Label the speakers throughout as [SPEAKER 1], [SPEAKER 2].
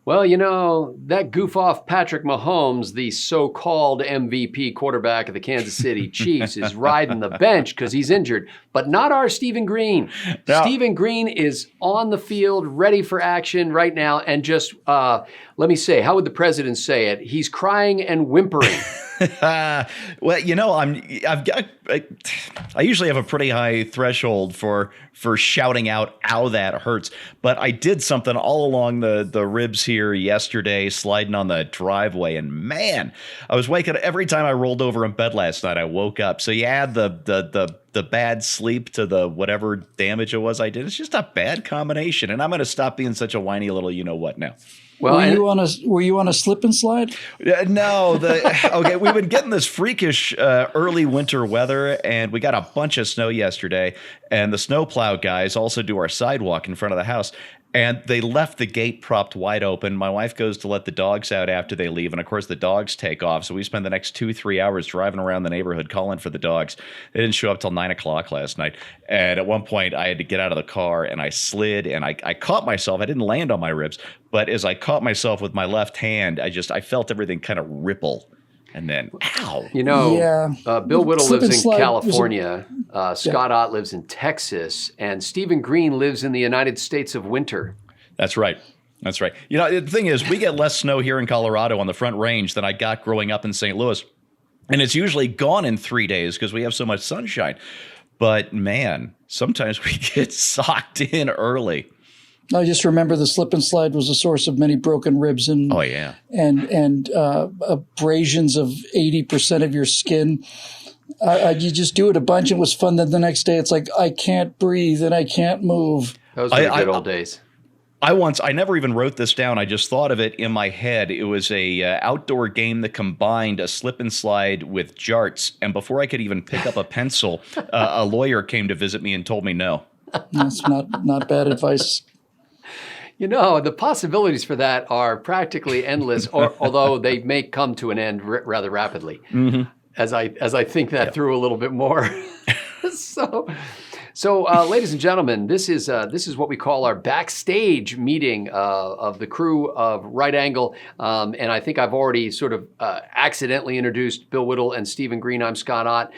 [SPEAKER 1] Well, that goof-off Patrick Mahomes, the so-called MVP quarterback of the Kansas City Chiefs, is riding the bench because he's injured, but not our Stephen Green. No. Stephen Green is on the field, ready for action right now, and just, let me say, how would the president say it? He's crying and whimpering.
[SPEAKER 2] Well, I usually have a pretty high threshold for shouting out, "Ow, that hurts!" But I did something all along the ribs here yesterday, sliding on the driveway, and man, I was waking up every time I rolled over in bed last night. I woke up. So you add the bad sleep to the whatever damage it was I did. It's just a bad combination, and I'm going to stop being such a whiny little you-know-what now.
[SPEAKER 3] Well, were you on a slip and slide?
[SPEAKER 2] No. Okay, we've been getting this freakish early winter weather, and we got a bunch of snow yesterday. And the snowplow guys also do our sidewalk in front of the house. And they left the gate propped wide open. My wife goes to let the dogs out after they leave. And, of course, the dogs take off. So we spend the next 2-3 hours driving around the neighborhood calling for the dogs. They didn't show up till 9 o'clock last night. And at one point, I had to get out of the car, and I slid, and I caught myself. I didn't land on my ribs. But as I caught myself with my left hand, I felt everything kind of ripple. And then, ow.
[SPEAKER 1] Bill Whittle lives in California. Scott Ott lives in Texas. And Stephen Green lives in the United States of winter.
[SPEAKER 2] That's right. That's right. The thing is, we get less snow here in Colorado on the Front Range than I got growing up in St. Louis. And it's usually gone in 3 days because we have so much sunshine. But, man, sometimes we get socked in early.
[SPEAKER 3] I just remember the slip and slide was a source of many broken ribs and abrasions of 80% of your skin. You just do it a bunch. It was fun. Then the next day, it's like I can't breathe and I can't move.
[SPEAKER 1] Those were the good old days.
[SPEAKER 2] I never even wrote this down. I just thought of it in my head. It was a outdoor game that combined a slip and slide with jarts. And before I could even pick up a pencil, a lawyer came to visit me and told me no.
[SPEAKER 3] That's not bad advice.
[SPEAKER 1] The possibilities for that are practically endless, although they may come to an end rather rapidly. Mm-hmm. As I think that through a little bit more. So, ladies and gentlemen, this is what we call our backstage meeting of the crew of Right Angle, and I think I've already sort of accidentally introduced Bill Whittle and Stephen Green. I'm Scott Ott,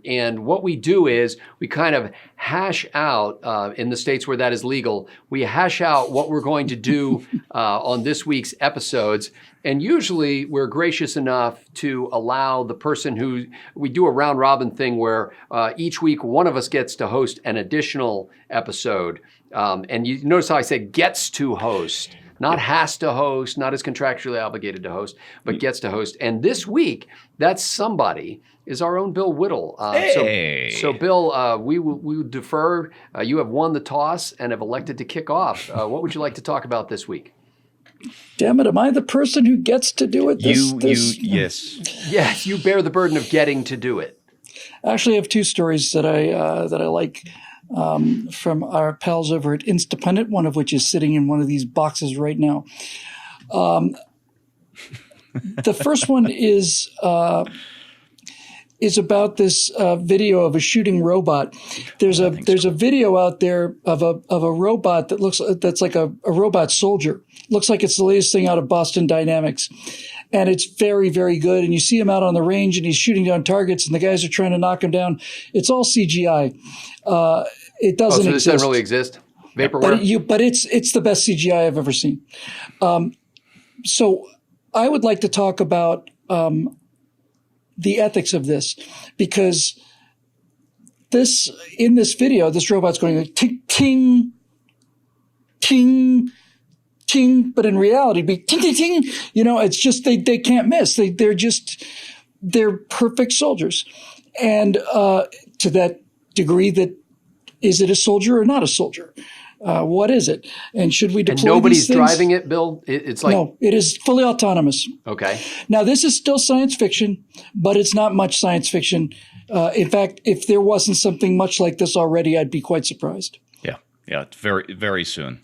[SPEAKER 1] and what we do is we kind of hash out in the states where that is legal. We hash out what we're going to do on this week's episodes. And usually we're gracious enough to allow the person we do a round robin thing where each week one of us gets to host an additional episode. And you notice how I said gets to host, not has to host, not is contractually obligated to host, but gets to host. And this week, that somebody is our own Bill Whittle. So Bill, we will defer. You have won the toss and have elected to kick off. What would you like to talk about this week?
[SPEAKER 3] Damn it! Am I the person who gets to do it?
[SPEAKER 2] Yes.
[SPEAKER 1] Yes, you bear the burden of getting to do it.
[SPEAKER 3] Actually, I have two stories that I like from our pals over at Instapundit. One of which is sitting in one of these boxes right now. The first one is about this video of a shooting robot. There's a video out there of a robot that's like a robot soldier. Looks like it's the latest thing out of Boston Dynamics. And it's very, very good. And you see him out on the range and he's shooting down targets and the guys are trying to knock him down. It's all CGI. It doesn't exist.
[SPEAKER 1] This doesn't really exist? Vaporware?
[SPEAKER 3] But it's the best CGI I've ever seen. So I would like to talk about the ethics of this, because in this video, this robot's going like ting, ting, ting, ting, but in reality, be ting, ting, ting. It's just they can't miss. They're perfect soldiers, and to that degree, that is it a soldier or not a soldier? What is it? And should we deploy these things?
[SPEAKER 1] And nobody's driving it, Bill? It's like...
[SPEAKER 3] No, it is fully autonomous.
[SPEAKER 1] Okay.
[SPEAKER 3] Now, this is still science fiction, but it's not much science fiction. In fact, if there wasn't something much like this already, I'd be quite surprised.
[SPEAKER 2] Yeah, it's very, very soon.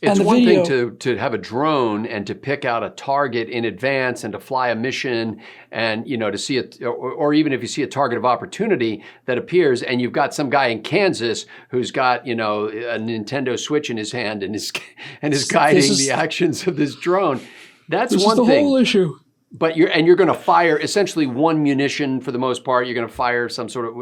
[SPEAKER 1] It's
[SPEAKER 3] And the
[SPEAKER 1] one
[SPEAKER 3] video-
[SPEAKER 1] thing to have a drone and to pick out a target in advance and to fly a mission and, to see it, or even if you see a target of opportunity that appears and you've got some guy in Kansas who's got, a Nintendo Switch in his hand and is guiding the actions of this drone. That's
[SPEAKER 3] This
[SPEAKER 1] one
[SPEAKER 3] is the
[SPEAKER 1] thing.
[SPEAKER 3] whole issue.
[SPEAKER 1] But you're going to fire essentially one munition for the most part. You're going to fire some sort of,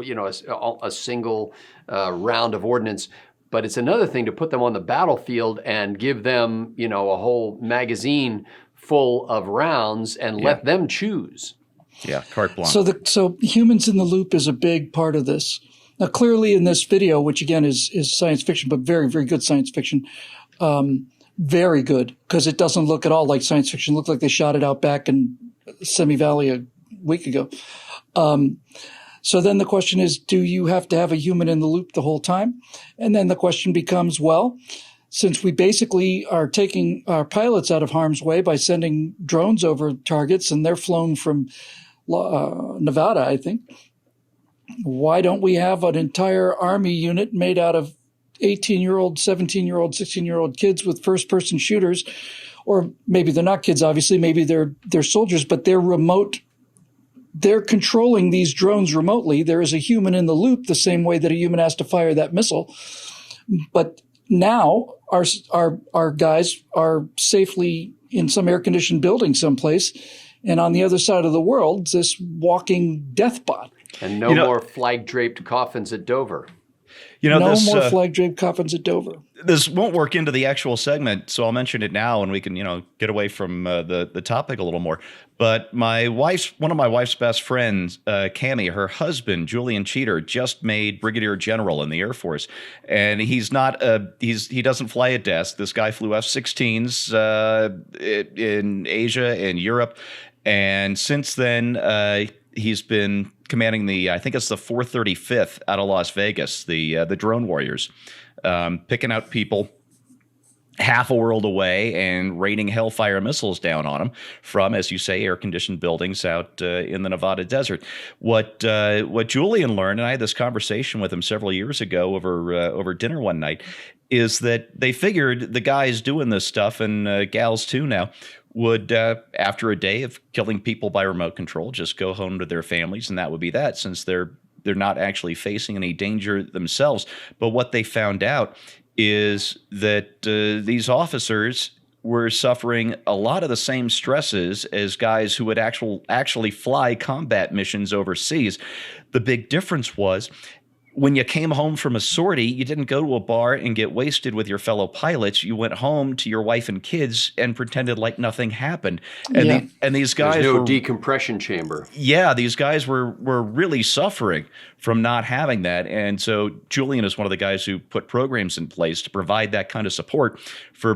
[SPEAKER 1] a single round of ordnance. But it's another thing to put them on the battlefield and give them, a whole magazine full of rounds and let them choose.
[SPEAKER 2] Yeah, carte blanche.
[SPEAKER 3] So humans in the loop is a big part of this. Now, clearly in this video, which again is science fiction, but very, very good science fiction, very good, because it doesn't look at all like science fiction. It looked like they shot it out back in Semi Valley a week ago. So then the question is, do you have to have a human in the loop the whole time? And then the question becomes, well, since we basically are taking our pilots out of harm's way by sending drones over targets, and they're flown from Nevada, I think, why don't we have an entire Army unit made out of 18-year-old, 17-year-old, 16-year-old kids with first-person shooters? Or maybe they're not kids, obviously. Maybe they're soldiers, but they're remote. They're controlling these drones remotely. There is a human in the loop the same way that a human has to fire that missile. But now our guys are safely in some air-conditioned building someplace, and on the other side of the world, this walking death bot.
[SPEAKER 1] And no more flag-draped coffins at Dover.
[SPEAKER 3] No more flag-draped coffins at Dover.
[SPEAKER 2] This won't work into the actual segment, so I'll mention it now, and we can, get away from the topic a little more. But one of my wife's best friends, Cammie, her husband, Julian Cheater, just made brigadier general in the Air Force, and he doesn't fly a desk. This guy flew F-16s in Asia and Europe, and since then he's been commanding I think it's the 435th out of Las Vegas, the drone warriors, picking out people half a world away and raining Hellfire missiles down on them from, as you say, air-conditioned buildings out in the Nevada desert. What Julian learned, and I had this conversation with him several years ago over dinner one night, is that they figured the guys doing this stuff, and gals too now, would, after a day of killing people by remote control, just go home to their families, and that would be that, since they're not actually facing any danger themselves. But what they found out is that these officers were suffering a lot of the same stresses as guys who would actually fly combat missions overseas. The big difference was, when you came home from a sortie, you didn't go to a bar and get wasted with your fellow pilots. You went home to your wife and kids and pretended like nothing happened. And, and these guys
[SPEAKER 1] There's no decompression chamber.
[SPEAKER 2] Yeah, these guys were really suffering from not having that. And so Julian is one of the guys who put programs in place to provide that kind of support for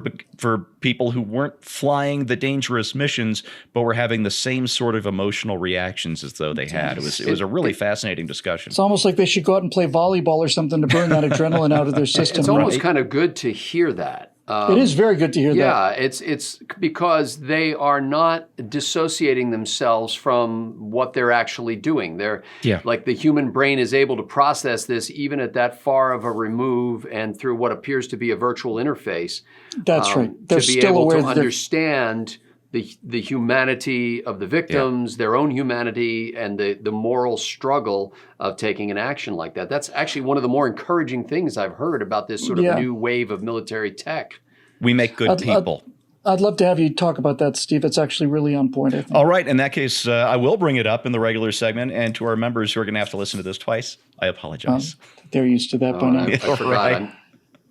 [SPEAKER 2] people who weren't flying the dangerous missions, but were having the same sort of emotional reactions as though they had. It was a really fascinating discussion.
[SPEAKER 3] It's almost like they should go out and play volleyball or something to burn that adrenaline out of their system.
[SPEAKER 1] It's almost kind of good to hear that.
[SPEAKER 3] It is very good to hear that.
[SPEAKER 1] Yeah, it's because they are not dissociating themselves from what they're actually doing. They're like, the human brain is able to process this even at that far of a remove and through what appears to be a virtual interface.
[SPEAKER 3] That's right. They're
[SPEAKER 1] to be
[SPEAKER 3] still
[SPEAKER 1] able
[SPEAKER 3] aware
[SPEAKER 1] to understand the humanity of the victims, their own humanity, and the moral struggle of taking an action like that. That's actually one of the more encouraging things I've heard about this sort of new wave of military tech.
[SPEAKER 2] We make good people.
[SPEAKER 3] I'd love to have you talk about that, Steve. It's actually really on point, I think.
[SPEAKER 2] All right. In that case, I will bring it up in the regular segment. And to our members who are going to have to listen to this twice, I apologize.
[SPEAKER 3] They're used to that by now.
[SPEAKER 1] I forgot. Right.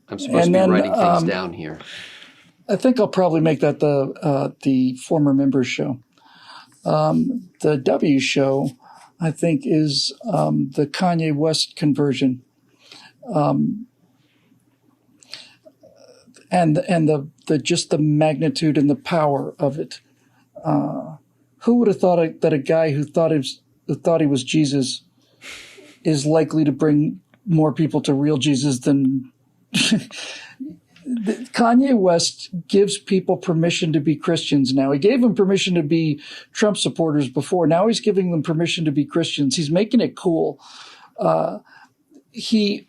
[SPEAKER 1] I'm supposed to be writing things down here.
[SPEAKER 3] I think I'll probably make that the former members show. The W show, I think, is the Kanye West conversion, and the just the magnitude and the power of it. Who would have thought that a guy who thought he was Jesus is likely to bring more people to real Jesus than Kanye West gives people permission to be Christians now. He gave them permission to be Trump supporters before. Now he's giving them permission to be Christians. He's making it cool. It's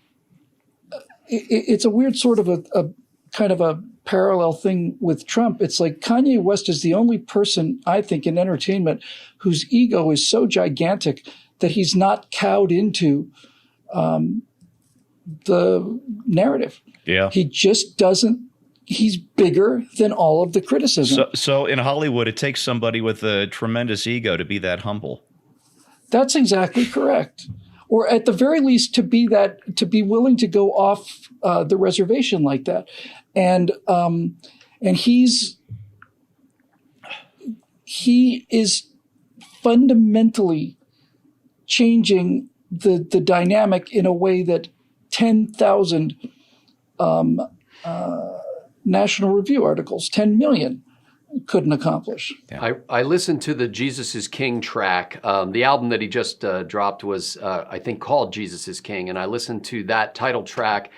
[SPEAKER 3] a weird sort of a kind of a parallel thing with Trump. It's like Kanye West is the only person, I think, in entertainment whose ego is so gigantic that he's not cowed into the narrative.
[SPEAKER 2] Yeah.
[SPEAKER 3] He just doesn't. He's bigger than all of the criticism.
[SPEAKER 2] So in Hollywood, it takes somebody with a tremendous ego to be that humble. That's
[SPEAKER 3] exactly correct. Or at the very least, to be willing to go off the reservation like that, and he is fundamentally changing the dynamic in a way that 10,000 National Review articles, 10 million, couldn't accomplish.
[SPEAKER 1] Yeah. I listened to the Jesus is King track. The album that he just dropped was, I think, called Jesus is King. And I listened to that title track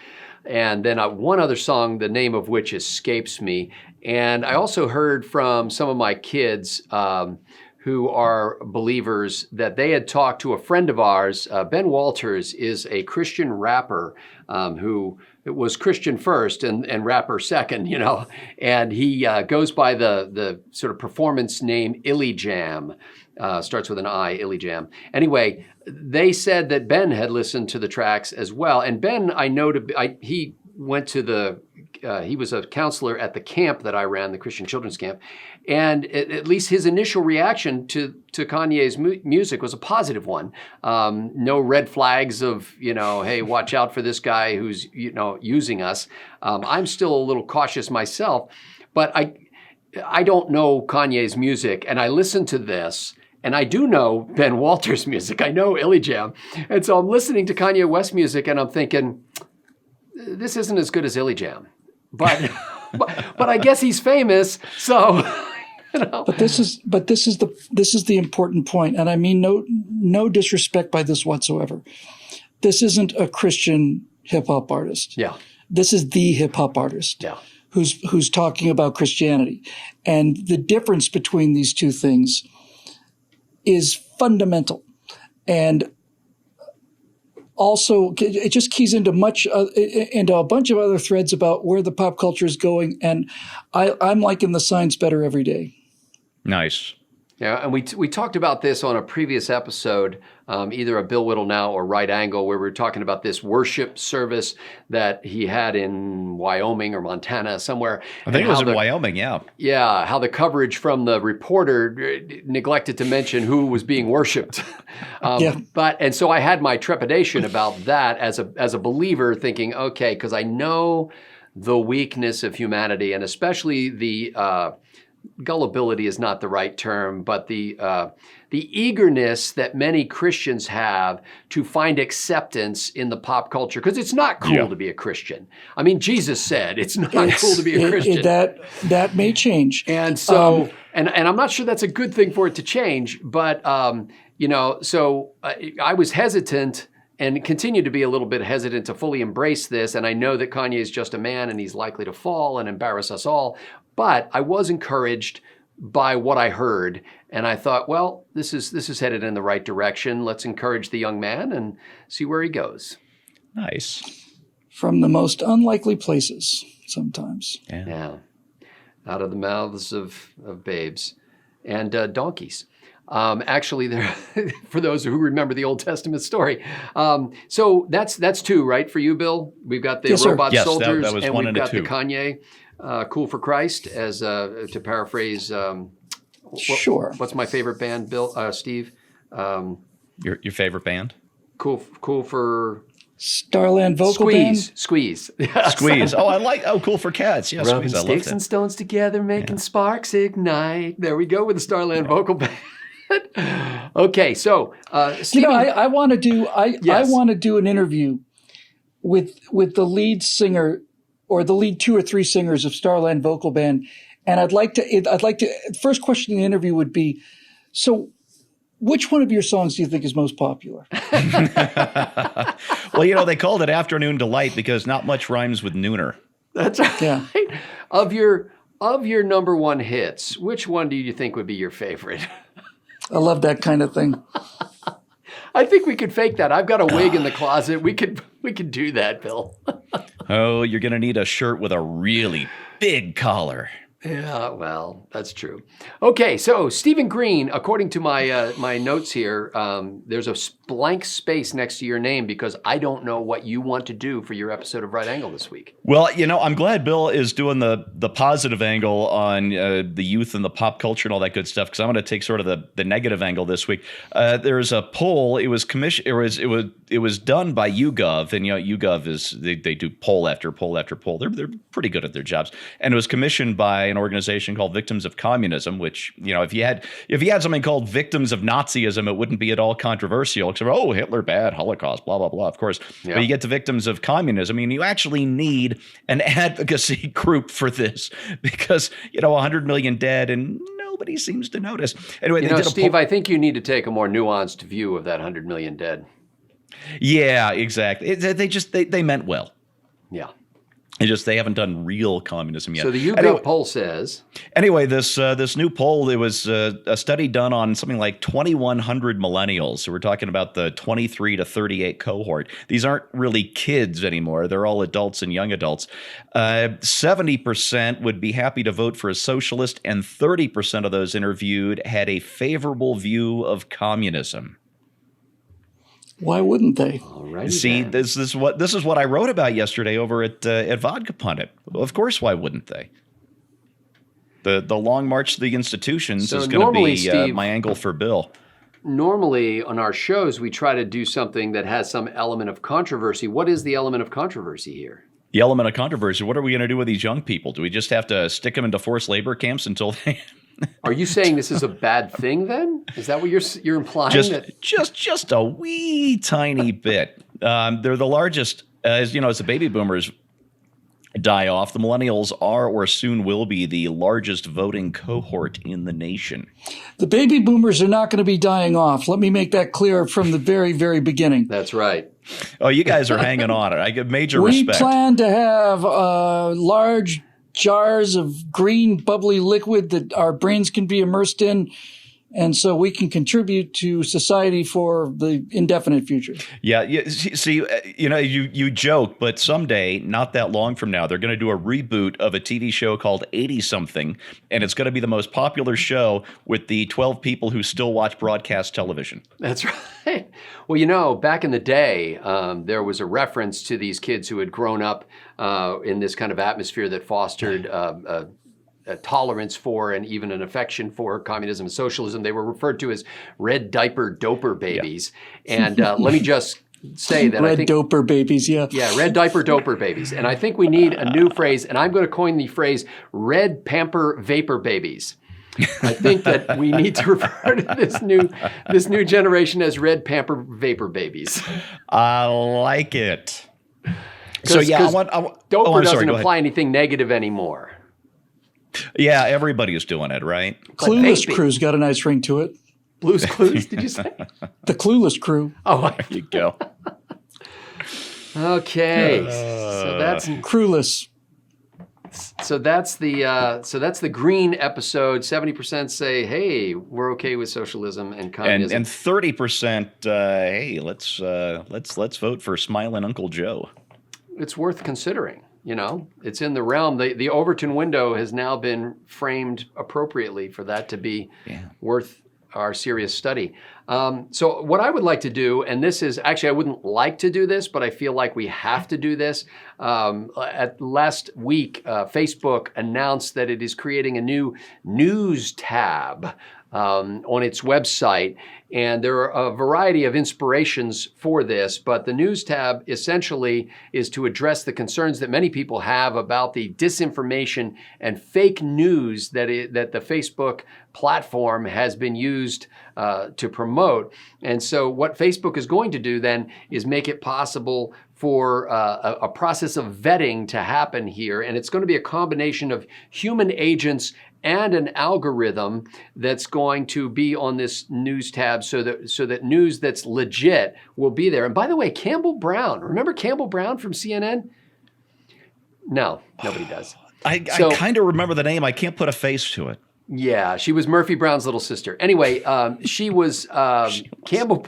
[SPEAKER 1] and then one other song, the name of which escapes me. And I also heard from some of my kids who are believers that they had talked to a friend of ours. Ben Walters is a Christian rapper who was Christian first and rapper second, and he goes by the sort of performance name Illy Jam, starts with an I, Illy Jam. Anyway, they said that Ben had listened to the tracks as well, and Ben, I know he went to he was a counselor at the camp that I ran, the Christian Children's Camp, and at least his initial reaction to Kanye's music was a positive one. No red flags of, hey, watch out for this guy who's, using us. I'm still a little cautious myself, but I don't know Kanye's music, and I listen to this, and I do know Ben Walters' music. I know Illy Jam, and so I'm listening to Kanye West music, and I'm thinking, this isn't as good as Illy Jam, but I guess he's famous, so.
[SPEAKER 3] But this is the important point, and I mean no disrespect by this whatsoever. This isn't a Christian hip hop artist.
[SPEAKER 1] Yeah,
[SPEAKER 3] this is the hip hop artist.
[SPEAKER 1] Yeah,
[SPEAKER 3] who's talking about Christianity, and the difference between these two things is fundamental, and also it just keys into a bunch of other threads about where the pop culture is going, and I'm liking the signs better every day.
[SPEAKER 2] Nice.
[SPEAKER 1] Yeah, and we talked about this on a previous episode, either a Bill Whittle Now or Right Angle, where we were talking about this worship service that he had in Wyoming or Montana somewhere.
[SPEAKER 2] I think it was in Wyoming, yeah.
[SPEAKER 1] Yeah, how the coverage from the reporter neglected to mention who was being worshipped. And so I had my trepidation about that as a believer, thinking, okay, because I know the weakness of humanity, and especially the gullibility is not the right term, but the eagerness that many Christians have to find acceptance in the pop culture, because it's not cool to be a Christian. I mean, Jesus said it's not cool to be a Christian.
[SPEAKER 3] That may change,
[SPEAKER 1] and so and I'm not sure that's a good thing for it to change. But so I was hesitant and continue to be a little bit hesitant to fully embrace this. And I know that Kanye is just a man, and he's likely to fall and embarrass us all. But I was encouraged by what I heard, and I thought, well, this is headed in the right direction. Let's encourage the young man and see where he goes.
[SPEAKER 2] Nice.
[SPEAKER 3] From the most unlikely places, sometimes.
[SPEAKER 1] Yeah. Out of the mouths of babes and donkeys. Actually, there for those who remember the Old Testament story. So that's two, right, for you, Bill? We've got the robot soldiers,
[SPEAKER 2] that was
[SPEAKER 1] and
[SPEAKER 2] one
[SPEAKER 1] we've
[SPEAKER 2] and
[SPEAKER 1] got
[SPEAKER 2] two.
[SPEAKER 1] the Kanye. Cool for Christ, as to paraphrase.
[SPEAKER 3] Sure.
[SPEAKER 1] What's my favorite band, Bill? Steve.
[SPEAKER 2] Your favorite band?
[SPEAKER 1] Cool for
[SPEAKER 3] Starland Vocal Band.
[SPEAKER 1] Squeeze.
[SPEAKER 2] Squeeze. Cool for Cats. Yeah,
[SPEAKER 1] Rubbing
[SPEAKER 2] Squeeze. I love
[SPEAKER 1] sticks
[SPEAKER 2] that.
[SPEAKER 1] and stones together, making sparks ignite. There we go with the Starland Vocal Band. Okay, so Steve,
[SPEAKER 3] I want to do an interview with the lead singer, or the lead two or three singers of Starland Vocal Band, and I'd like to. First question in the interview would be, so which one of your songs do you think is most popular?
[SPEAKER 2] Well, they called it Afternoon Delight because not much rhymes with nooner.
[SPEAKER 1] That's right.
[SPEAKER 3] Yeah.
[SPEAKER 1] Of your number one hits, which one do you think would be your favorite?
[SPEAKER 3] I love that kind of thing.
[SPEAKER 1] I think we could fake that. I've got a wig in the closet. We could do that, Bill.
[SPEAKER 2] Oh, you're going to need a shirt with a really big collar.
[SPEAKER 1] Yeah, well, that's true. Okay, so Stephen Green, according to my my notes here, there's a blank space next to your name because I don't know what you want to do for your episode of Right Angle this week.
[SPEAKER 2] Well, I'm glad Bill is doing the positive angle on the youth and the pop culture and all that good stuff, because I'm going to take sort of the negative angle this week. There's a poll. It was commissioned. It was done by YouGov, and YouGov is they do poll after poll after poll. They're pretty good at their jobs, and it was commissioned by an organization called Victims of Communism, which, if you had something called Victims of Nazism, it wouldn't be at all controversial, except, oh, Hitler bad, Holocaust, blah, blah, blah, of course. Yeah. But you get to Victims of Communism, you actually need an advocacy group for this, because, 100 million dead and nobody seems to notice. Anyway,
[SPEAKER 1] Steve, I think you need to take a more nuanced view of that 100 million dead.
[SPEAKER 2] Yeah, exactly. They meant well.
[SPEAKER 1] Yeah.
[SPEAKER 2] They haven't done real communism yet.
[SPEAKER 1] So the YouGov poll says.
[SPEAKER 2] Anyway, this new poll, it was a study done on something like 2,100 millennials. So we're talking about the 23 to 38 cohort. These aren't really kids anymore. They're all adults and young adults. 70% would be happy to vote for a socialist, and 30% of those interviewed had a favorable view of communism.
[SPEAKER 3] Why wouldn't they?
[SPEAKER 1] Alrighty,
[SPEAKER 2] See,
[SPEAKER 1] then.
[SPEAKER 2] this is what I wrote about yesterday over at Vodka Pundit. Of course, why wouldn't they? The long march to the institutions is going to be
[SPEAKER 1] Steve,
[SPEAKER 2] my angle for Bill.
[SPEAKER 1] Normally on our shows, we try to do something that has some element of controversy. What is the element of controversy here?
[SPEAKER 2] The element of controversy. What are we going to do with these young people? Do we just have to stick them into forced labor camps until they?
[SPEAKER 1] Are you saying this is a bad thing then? Is that what you're implying?
[SPEAKER 2] Just a wee tiny bit. They're the largest, as the baby boomers die off. The millennials are, or soon will be, the largest voting cohort in the nation.
[SPEAKER 3] The baby boomers are not going to be dying off. Let me make that clear from the very, very beginning.
[SPEAKER 1] That's right.
[SPEAKER 2] Oh, you guys are hanging on it. I give major respect.
[SPEAKER 3] We plan to have large jars of green bubbly liquid that our brains can be immersed in, and so we can contribute to society for the indefinite future.
[SPEAKER 2] Yeah. See, you joke, but someday, not that long from now, they're going to do a reboot of a TV show called 80-something, and it's going to be the most popular show with the 12 people who still watch broadcast television. That's
[SPEAKER 1] right. Well, back in the day, there was a reference to these kids who had grown up in this kind of atmosphere that fostered a tolerance for and even an affection for communism and socialism. They were referred to as red diaper doper babies. Yeah. And let me just say that
[SPEAKER 3] red doper babies, yeah.
[SPEAKER 1] Yeah, red diaper doper babies. And I think we need a new phrase, and I'm going to coin the phrase red pamper vapor babies. I think that we need to refer to this new generation as red pamper vapor babies.
[SPEAKER 2] I like it. So yeah,
[SPEAKER 1] doper doesn't imply anything negative anymore.
[SPEAKER 2] Yeah, everybody's doing it, right?
[SPEAKER 3] Clueless Crew's got a nice ring to it.
[SPEAKER 1] Blue's Clues, did you say?
[SPEAKER 3] The Clueless Crew.
[SPEAKER 1] Oh,
[SPEAKER 2] there you go.
[SPEAKER 1] Okay, so that's
[SPEAKER 3] Crewless.
[SPEAKER 1] So that's the Green episode. 70% say, "Hey, we're okay with socialism and communism,"
[SPEAKER 2] and 30%, "Hey, let's vote for Smiling Uncle Joe."
[SPEAKER 1] It's worth considering. It's in the realm. The Overton window has now been framed appropriately for that to be worth our serious study. So what I would like to do, and this is actually, I wouldn't like to do this, but I feel like we have to do this. At last week, Facebook announced that it is creating a new news tab on its website. And there are a variety of inspirations for this, but the news tab essentially is to address the concerns that many people have about the disinformation and fake news that the Facebook platform has been used to promote. And so what Facebook is going to do then is make it possible for a process of vetting to happen here. And it's going to be a combination of human agents and an algorithm that's going to be on this news tab so that news that's legit will be there. And by the way, Campbell Brown, remember Campbell Brown from CNN? No, nobody does.
[SPEAKER 2] I kind of remember the name. I can't put a face to it.
[SPEAKER 1] Yeah, she was Murphy Brown's little sister. Anyway, she was Campbell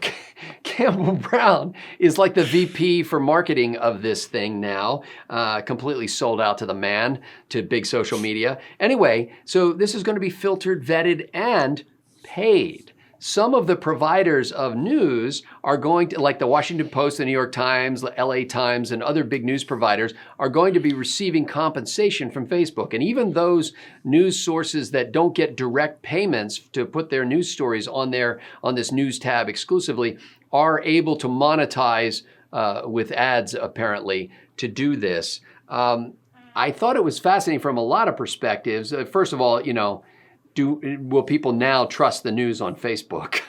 [SPEAKER 1] Campbell Brown is like the VP for marketing of this thing now, completely sold out to the man, to big social media. Anyway, so this is going to be filtered, vetted, and paid. Some of the providers of news are going to, like the Washington Post, the New York Times, the LA Times, and other big news providers are going to be receiving compensation from Facebook. And even those news sources that don't get direct payments to put their news stories on this news tab exclusively are able to monetize with ads, apparently, to do this. I thought it was fascinating from a lot of perspectives. First of all, will people now trust the news on Facebook?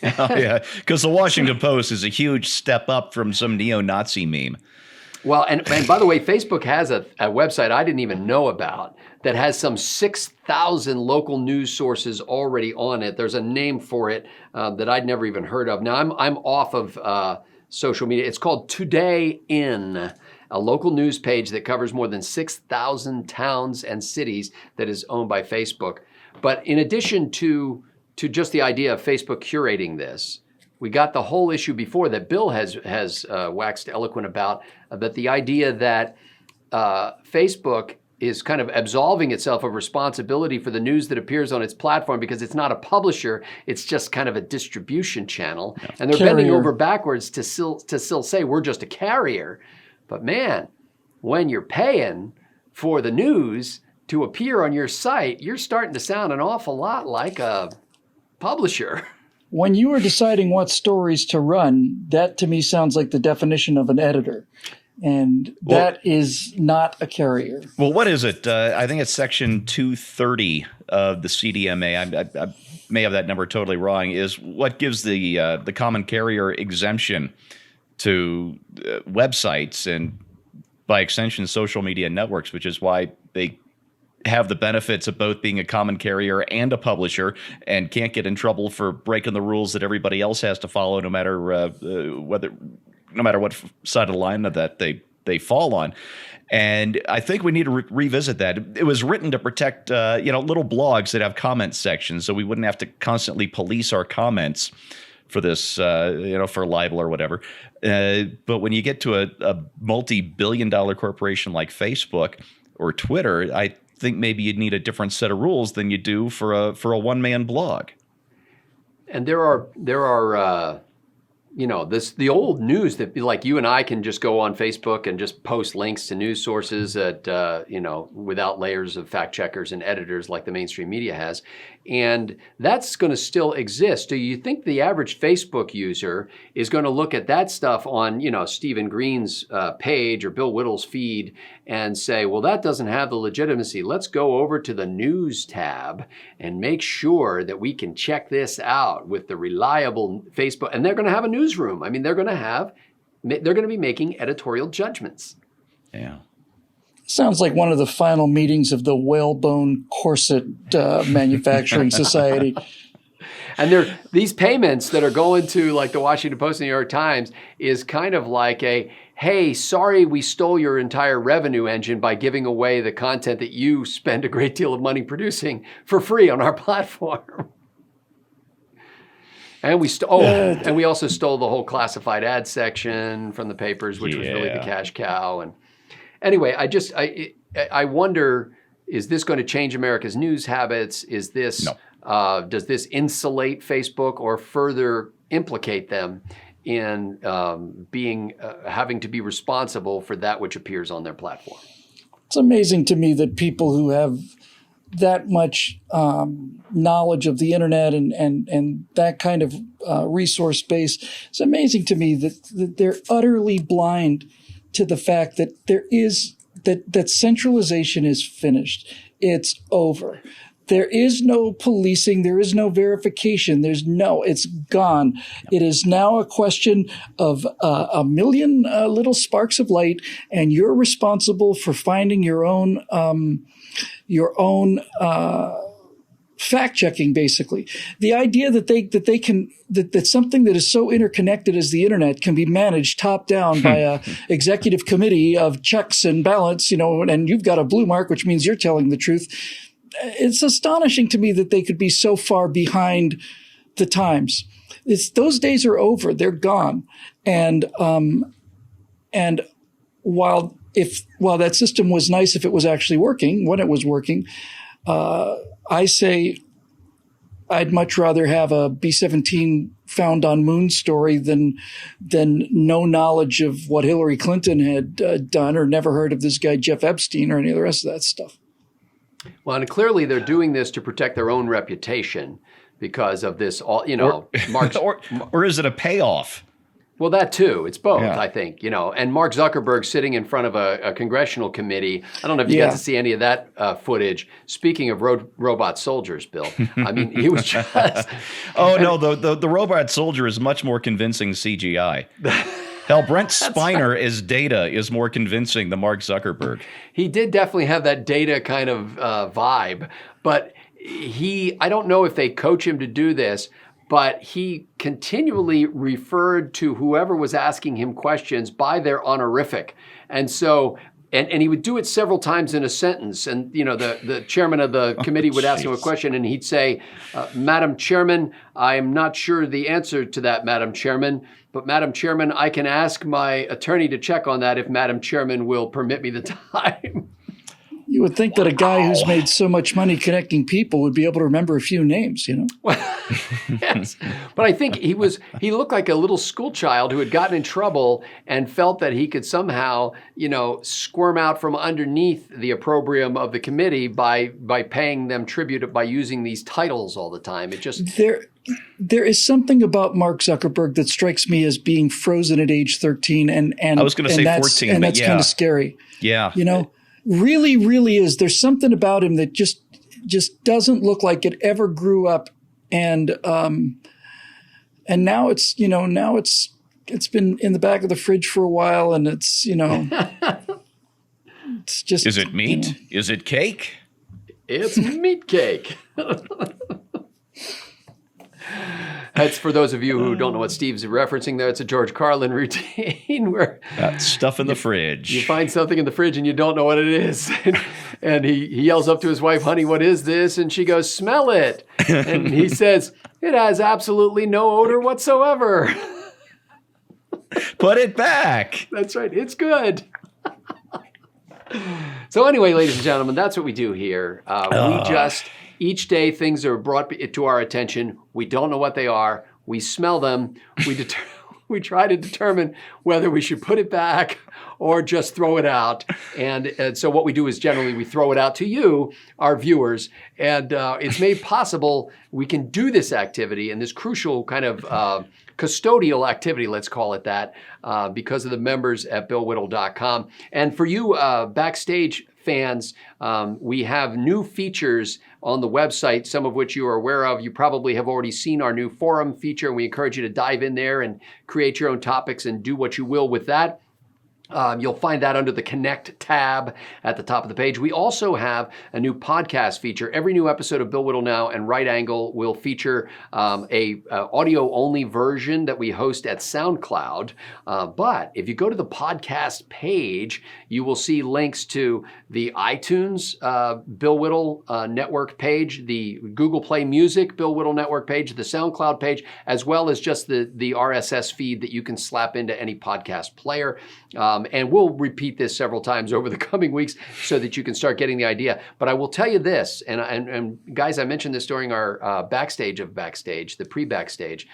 [SPEAKER 2] Oh, yeah, because the Washington Post is a huge step up from some neo-Nazi meme.
[SPEAKER 1] Well, and by the way, Facebook has a website I didn't even know about that has some 6,000 local news sources already on it. There's a name for it that I'd never even heard of. Now, I'm off of social media. It's called Today In, a local news page that covers more than 6,000 towns and cities that is owned by Facebook. But in addition to just the idea of Facebook curating this, we got the whole issue before that Bill has waxed eloquent about the idea that Facebook is kind of absolving itself of responsibility for the news that appears on its platform because it's not a publisher, it's just kind of a distribution channel. Yeah. And they're bending over backwards to still say we're just a carrier. But man, when you're paying for the news to appear on your site, you're starting to sound an awful lot like a publisher.
[SPEAKER 3] When you are deciding what stories to run, that to me sounds like the definition of an editor. And that is not a carrier. Well,
[SPEAKER 2] what is it? I think it's section 230 of the CDMA. I may have that number totally wrong. Is what gives the common carrier exemption to websites and, by extension, social media networks, which is why they have the benefits of both being a common carrier and a publisher and can't get in trouble for breaking the rules that everybody else has to follow, no matter what side of the line that they fall on. And I think we need to revisit that. It was written to protect little blogs that have comment sections, so we wouldn't have to constantly police our comments for this, for libel or whatever. But when you get to a multi-billion-dollar corporation like Facebook or Twitter, I think maybe you'd need a different set of rules than you do for a one-man blog.
[SPEAKER 1] And there are the old news that, like, you and I can just go on Facebook and just post links to news sources that, without layers of fact checkers and editors like the mainstream media has. And that's going to still exist. Do you think the average Facebook user is going to look at that stuff on, Stephen Green's page or Bill Whittle's feed and say, well, that doesn't have the legitimacy. Let's go over to the news tab and make sure that we can check this out with the reliable Facebook. And they're going to have a newsroom. I mean, they're going to be making editorial judgments.
[SPEAKER 2] Yeah.
[SPEAKER 3] Sounds like one of the final meetings of the whalebone corset manufacturing society.
[SPEAKER 1] And these payments that are going to, like, the Washington Post and New York Times is kind of like hey, sorry we stole your entire revenue engine by giving away the content that you spend a great deal of money producing for free on our platform. And we also stole the whole classified ad section from the papers, which was really the cash cow. And anyway, I wonder, is this going to change America's news habits? Is this does this insulate Facebook or further implicate them in having to be responsible for that which appears on their platform?
[SPEAKER 3] It's amazing to me that people who have that much knowledge of the internet and that kind of resource base, it's amazing to me that they're utterly blind to the fact that that centralization is finished. It's over. There is no policing. There is no verification. It's gone. It is now a question of a million little sparks of light, and you're responsible for finding your own fact checking. Basically, the idea that something that is so interconnected as the internet can be managed top down by a executive committee of checks and balance, and you've got a blue mark, which means you're telling the truth. It's astonishing to me that they could be so far behind the times. Those days are over. They're gone. And while that system was nice if it was actually working, when it was working, I say I'd much rather have a B-17 found on moon story than no knowledge of what Hillary Clinton had done, or never heard of this guy Jeff Epstein or any of the rest of that stuff.
[SPEAKER 1] Well, and clearly they're doing this to protect their own reputation because of this, Mark's,
[SPEAKER 2] or is it a payoff?
[SPEAKER 1] Well, that too. It's both,
[SPEAKER 2] Yeah.
[SPEAKER 1] I think, And Mark Zuckerberg sitting in front of a congressional committee. I don't know if you got to see any of that footage. Speaking of robot soldiers, Bill, I mean, he was just...
[SPEAKER 2] No, the robot soldier is much more convincing CGI. Hell, Brent Spiner as Data is more convincing than Mark Zuckerberg.
[SPEAKER 1] He did definitely have that Data kind of vibe, but I don't know if they coach him to do this, but he continually referred to whoever was asking him questions by their honorific. And so, and he would do it several times in a sentence. And, the chairman of the committee would ask him a question and he'd say, Madam Chairman, I'm not sure the answer to that, Madam Chairman. But Madam Chairman, I can ask my attorney to check on that if Madam Chairman will permit me the time.
[SPEAKER 3] You would think that a guy who's made so much money connecting people would be able to remember a few names,
[SPEAKER 1] Yes. But I think he looked like a little school child who had gotten in trouble and felt that he could somehow, squirm out from underneath the opprobrium of the committee by paying them tribute by using these titles all the time. It just...
[SPEAKER 3] There is something about Mark Zuckerberg that strikes me as being frozen at age 13. And
[SPEAKER 2] I was going to say 14,
[SPEAKER 3] and
[SPEAKER 2] but
[SPEAKER 3] that's kind of scary.
[SPEAKER 2] Yeah.
[SPEAKER 3] Really, really is. There's something about him that just doesn't look like it ever grew up. And now it's been in the back of the fridge for a while, and it's it's just.
[SPEAKER 2] Is it meat? Is it cake?
[SPEAKER 1] It's meat cake. That's for those of you who don't know what Steve's referencing there. It's a George Carlin routine where
[SPEAKER 2] that stuff in the fridge.
[SPEAKER 1] You find something in the fridge and you don't know what it is. And he yells up to his wife, honey, what is this? And she goes, smell it. And he says, it has absolutely no odor whatsoever.
[SPEAKER 2] Put it back.
[SPEAKER 1] That's right. It's good. So anyway, ladies and gentlemen, that's what we do here. Each day, things are brought to our attention. We don't know what they are. We smell them. We try to determine whether we should put it back or just throw it out. And so what we do is generally we throw it out to you, our viewers. And it's made possible. We can do this activity and this crucial kind of custodial activity, let's call it that, because of the members at BillWhittle.com. And for you Backstage fans, we have new features on the website, some of which you are aware of. You probably have already seen our new forum feature, and we encourage you to dive in there and create your own topics and do what you will with that. You'll find that under the Connect tab at the top of the page. We also have a new podcast feature. Every new episode of Bill Whittle Now and Right Angle will feature a audio-only version that we host at SoundCloud. But if you go to the podcast page, you will see links to the iTunes Bill Whittle Network page, the Google Play Music Bill Whittle Network page, the SoundCloud page, as well as just the RSS feed that you can slap into any podcast player. And we'll repeat this several times over the coming weeks so that you can start getting the idea. But I will tell you this, and guys, I mentioned this during our Backstage of Backstage, the pre-Backstage,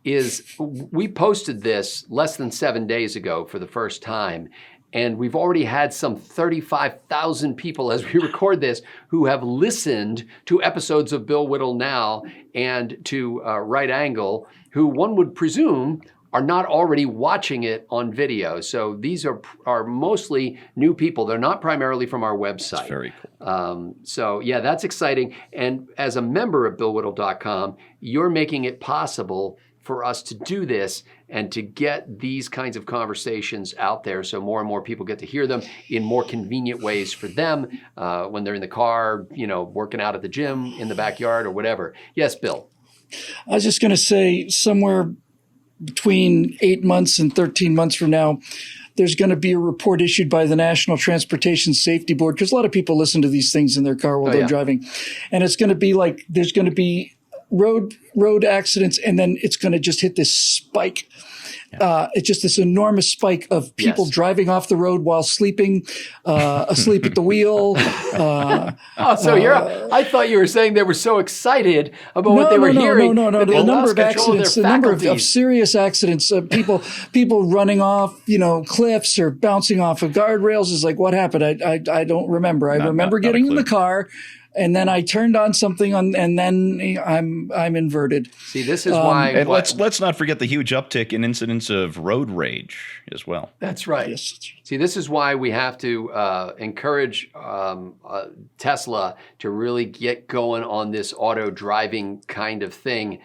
[SPEAKER 1] is we posted this less than 7 days ago for the first time. And we've already had some 35,000 people as we record this who have listened to episodes of Bill Whittle Now and to Right Angle, who one would presume are not already watching it on video. So these are mostly new people. They're not primarily from our website.
[SPEAKER 2] That's very cool.
[SPEAKER 1] So yeah, that's exciting. And as a member of BillWhittle.com, you're making it possible for us to do this and to get these kinds of conversations out there so more and more people get to hear them in more convenient ways for them when they're in the car, working out at the gym, in the backyard or whatever. Yes, Bill.
[SPEAKER 3] I was just going to say somewhere between 8 months and 13 months from now, there's going to be a report issued by the National Transportation Safety Board, because a lot of people listen to these things in their car while they're driving. And it's going to be like there's going to be road accidents, and then it's going to just hit this spike. It's just this enormous spike of people driving off the road while sleeping, asleep at the wheel.
[SPEAKER 1] I thought you were saying they were so excited about what they were hearing.
[SPEAKER 3] No. The number of accidents, the number of serious accidents, people running off, cliffs or bouncing off of guardrails is like, what happened? I don't remember. I remember getting in the car. And then I turned on something and then I'm inverted.
[SPEAKER 1] See, this is why.
[SPEAKER 2] And let's not forget the huge uptick in incidents of road rage as well.
[SPEAKER 1] That's right.
[SPEAKER 3] Yes.
[SPEAKER 1] See, this is why we have to encourage Tesla to really get going on this auto driving kind of thing.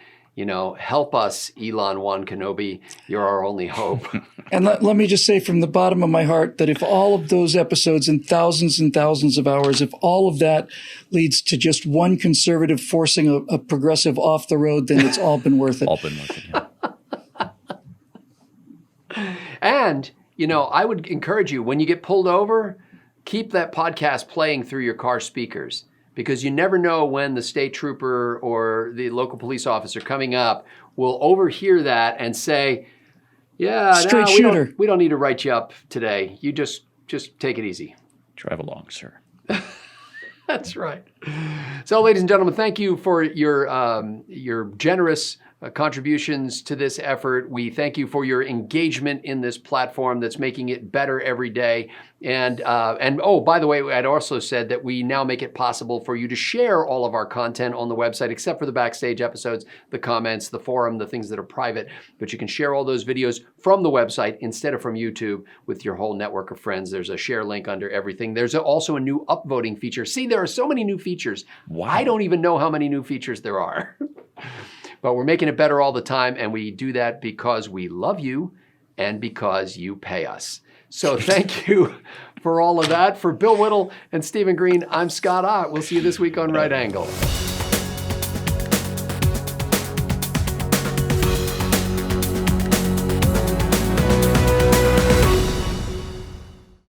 [SPEAKER 1] Help us, Elon Juan Kenobi. You're our only hope.
[SPEAKER 3] And let me just say from the bottom of my heart that if all of those episodes and thousands of hours, if all of that leads to just one conservative forcing a progressive off the road, then it's all been worth it.
[SPEAKER 2] All been worth it,
[SPEAKER 1] yeah. And, I would encourage you, when you get pulled over, keep that podcast playing through your car speakers. Because you never know when the state trooper or the local police officer coming up will overhear that and say,
[SPEAKER 3] straight shooter.
[SPEAKER 1] We don't need to write you up today. You just take it easy.
[SPEAKER 2] Drive along, sir.
[SPEAKER 1] That's right. So, ladies and gentlemen, thank you for your generous contributions to this effort. We thank you for your engagement in this platform that's making it better every day. And oh, by the way, I'd also said that we now make it possible for you to share all of our content on the website, except for the Backstage episodes, the comments, the forum, the things that are private. But you can share all those videos from the website instead of from YouTube with your whole network of friends. There's a share link under everything. There's also a new upvoting feature. See, there are so many new features.
[SPEAKER 2] Wow.
[SPEAKER 1] I don't even know how many new features there are. But we're making it better all the time, and we do that because we love you and because you pay us. So thank you for all of that. For Bill Whittle and Stephen Green, I'm Scott Ott. We'll see you this week on Right Angle.